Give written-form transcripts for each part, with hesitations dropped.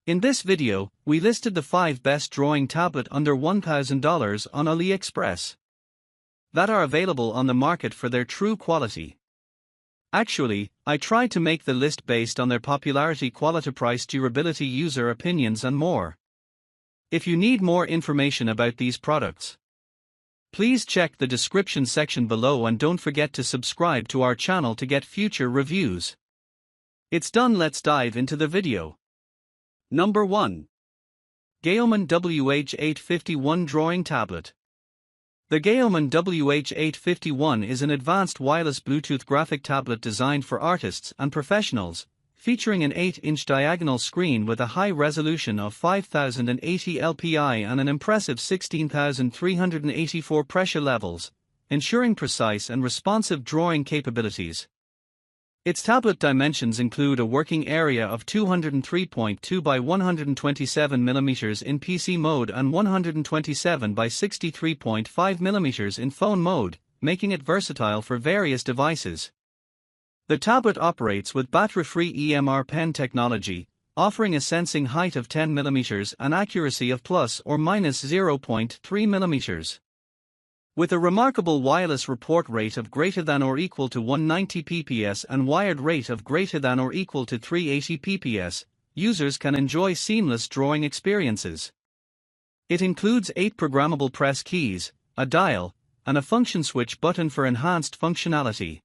In this video, we listed the 5 best drawing tablet under $1,000 on AliExpress that are available on the market for their true quality. Actually, I tried to make the list based on their popularity, quality, price, durability, user opinions and more. If you need more information about these products, please check the description section below and don't forget to subscribe to our channel to get future reviews. It's done, let's dive into the video. Number 1. GAOMON WH851 Drawing Tablet. The GAOMON WH851 is an advanced wireless Bluetooth graphic tablet designed for artists and professionals, featuring an 8-inch diagonal screen with a high resolution of 5080 LPI and an impressive 16,384 pressure levels, ensuring precise and responsive drawing capabilities. Its tablet dimensions include a working area of 203.2 by 127 mm in PC mode and 127 by 63.5 mm in phone mode, making it versatile for various devices. The tablet operates with battery-free EMR pen technology, offering a sensing height of 10 mm and accuracy of plus or minus 0.3 mm. With a remarkable wireless report rate of greater than or equal to 190 pps and wired rate of greater than or equal to 380 pps, users can enjoy seamless drawing experiences. It includes 8 programmable press keys, a dial, and a function switch button for enhanced functionality.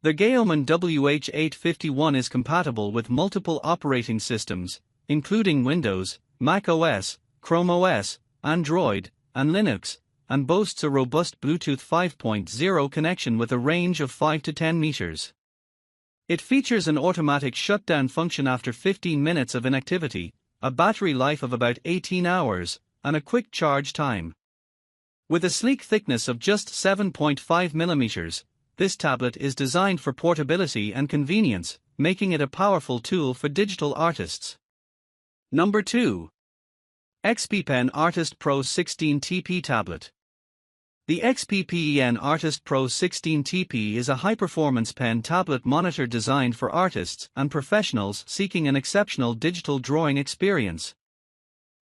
The GAOMON WH851 is compatible with multiple operating systems, including Windows, Mac OS, Chrome OS, Android, and Linux, and boasts a robust Bluetooth 5.0 connection with a range of 5 to 10 meters. It features an automatic shutdown function after 15 minutes of inactivity, a battery life of about 18 hours, and a quick charge time. With a sleek thickness of just 7.5 millimeters, this tablet is designed for portability and convenience, making it a powerful tool for digital artists. Number 2. XPPen Artist Pro 16 TP Tablet. The XPPen Artist Pro 16 TP is a high-performance pen tablet monitor designed for artists and professionals seeking an exceptional digital drawing experience.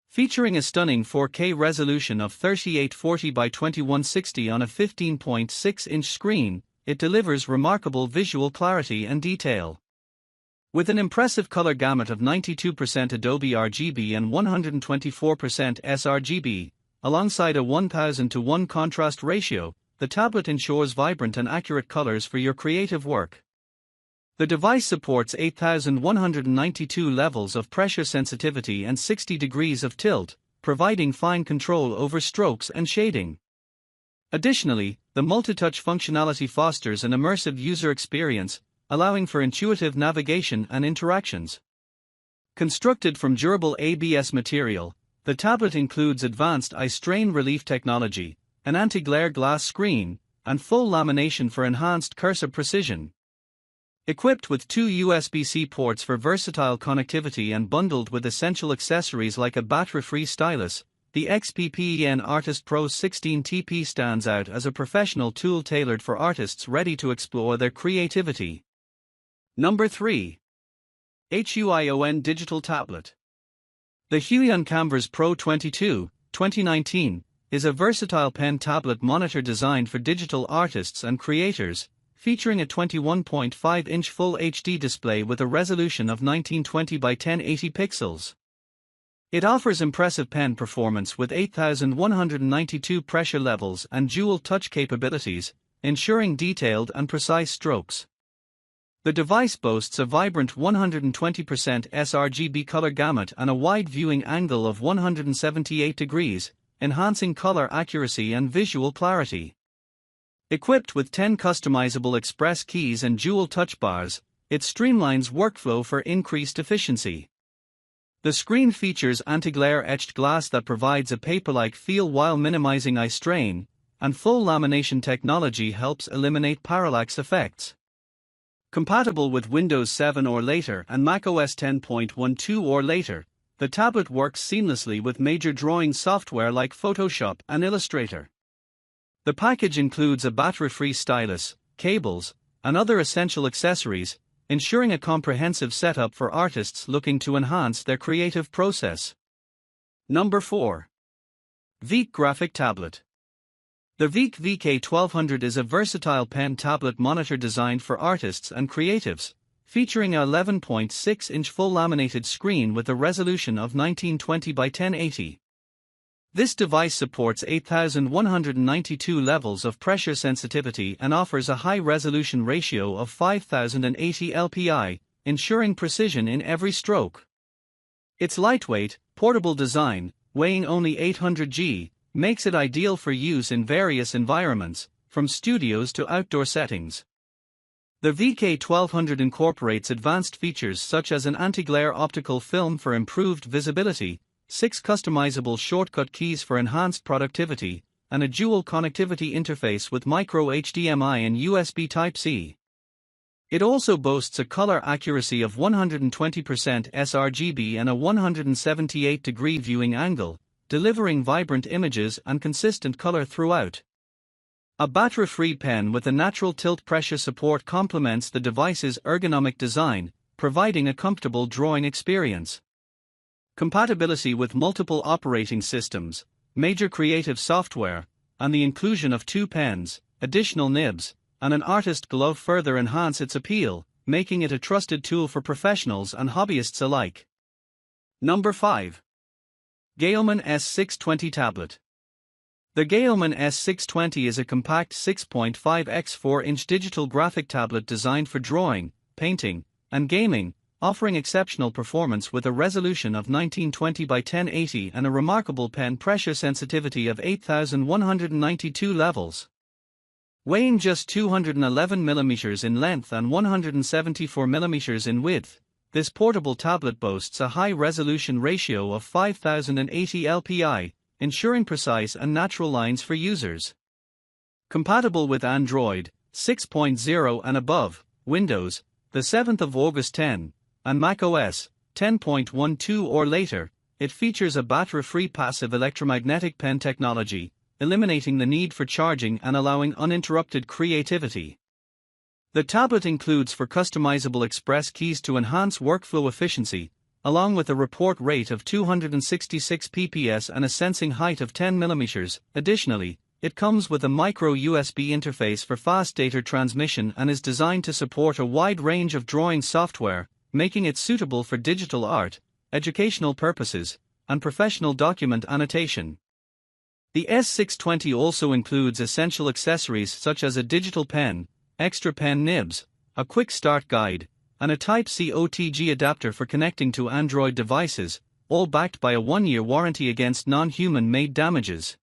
Featuring a stunning 4K resolution of 3840 by 2160 on a 15.6-inch screen, it delivers remarkable visual clarity and detail. With an impressive color gamut of 92% Adobe RGB and 124% sRGB, alongside a 1000:1 contrast ratio, the tablet ensures vibrant and accurate colors for your creative work. The device supports 8192 levels of pressure sensitivity and 60 degrees of tilt, providing fine control over strokes and shading. Additionally, the multi-touch functionality fosters an immersive user experience, allowing for intuitive navigation and interactions. Constructed from durable ABS material, the tablet includes advanced eye strain relief technology, an anti-glare glass screen, and full lamination for enhanced cursor precision. Equipped with 2 USB-C ports for versatile connectivity and bundled with essential accessories like a battery-free stylus, the XPPen Artist Pro 16 TP stands out as a professional tool tailored for artists ready to explore their creativity. Number 3. HUION Digital Tablet. The HUION Canvas Pro 22, 2019, is a versatile pen tablet monitor designed for digital artists and creators, featuring a 21.5-inch Full HD display with a resolution of 1920 by 1080 pixels. It offers impressive pen performance with 8192 pressure levels and dual touch capabilities, ensuring detailed and precise strokes. The device boasts a vibrant 120% sRGB color gamut and a wide viewing angle of 178 degrees, enhancing color accuracy and visual clarity. Equipped with 10 customizable express keys and dual touch bars, it streamlines workflow for increased efficiency. The screen features anti-glare etched glass that provides a paper-like feel while minimizing eye strain, and full lamination technology helps eliminate parallax effects. Compatible with Windows 7 or later and macOS 10.12 or later, the tablet works seamlessly with major drawing software like Photoshop and Illustrator. The package includes a battery-free stylus, cables, and other essential accessories, ensuring a comprehensive setup for artists looking to enhance their creative process. Number 4. VEIKK Graphic Tablet. The VEIKK VK1200 is a versatile pen tablet monitor designed for artists and creatives, featuring a 11.6-inch full laminated screen with a resolution of 1920 by 1080. This device supports 8,192 levels of pressure sensitivity and offers a high-resolution ratio of 5,080 LPI, ensuring precision in every stroke. Its lightweight, portable design, weighing only 800 g, makes it ideal for use in various environments, from studios to outdoor settings. The VK1200 incorporates advanced features such as an anti-glare optical film for improved visibility, 6 customizable shortcut keys for enhanced productivity, and a dual connectivity interface with micro HDMI and USB Type-C. It also boasts a color accuracy of 120% sRGB and a 178-degree viewing angle, delivering vibrant images and consistent color throughout. A battery-free pen with a natural tilt pressure support complements the device's ergonomic design, providing a comfortable drawing experience. Compatibility with multiple operating systems, major creative software, and the inclusion of 2 pens, additional nibs, and an artist glove further enhance its appeal, making it a trusted tool for professionals and hobbyists alike. Number 5. GAOMON S620 Tablet. The GAOMON S620 is a compact 6.5 x 4-inch digital graphic tablet designed for drawing, painting, and gaming, offering exceptional performance with a resolution of 1920 by 1080 and a remarkable pen pressure sensitivity of 8,192 levels. Weighing just 211 mm in length and 174 mm in width, this portable tablet boasts a high-resolution ratio of 5,080 LPI, ensuring precise and natural lines for users. Compatible with Android 6.0 and above, Windows, the 7th of August 10, and macOS 10.12 or later, it features a battery-free passive electromagnetic pen technology, eliminating the need for charging and allowing uninterrupted creativity. The tablet includes 4 customizable express keys to enhance workflow efficiency, along with a report rate of 266 pps and a sensing height of 10 mm. Additionally, it comes with a micro USB interface for fast data transmission and is designed to support a wide range of drawing software, making it suitable for digital art, educational purposes, and professional document annotation. The S620 also includes essential accessories such as a digital pen, extra pen nibs, a quick start guide, and a Type-C OTG adapter for connecting to Android devices, all backed by a 1-year warranty against non-human-made damages.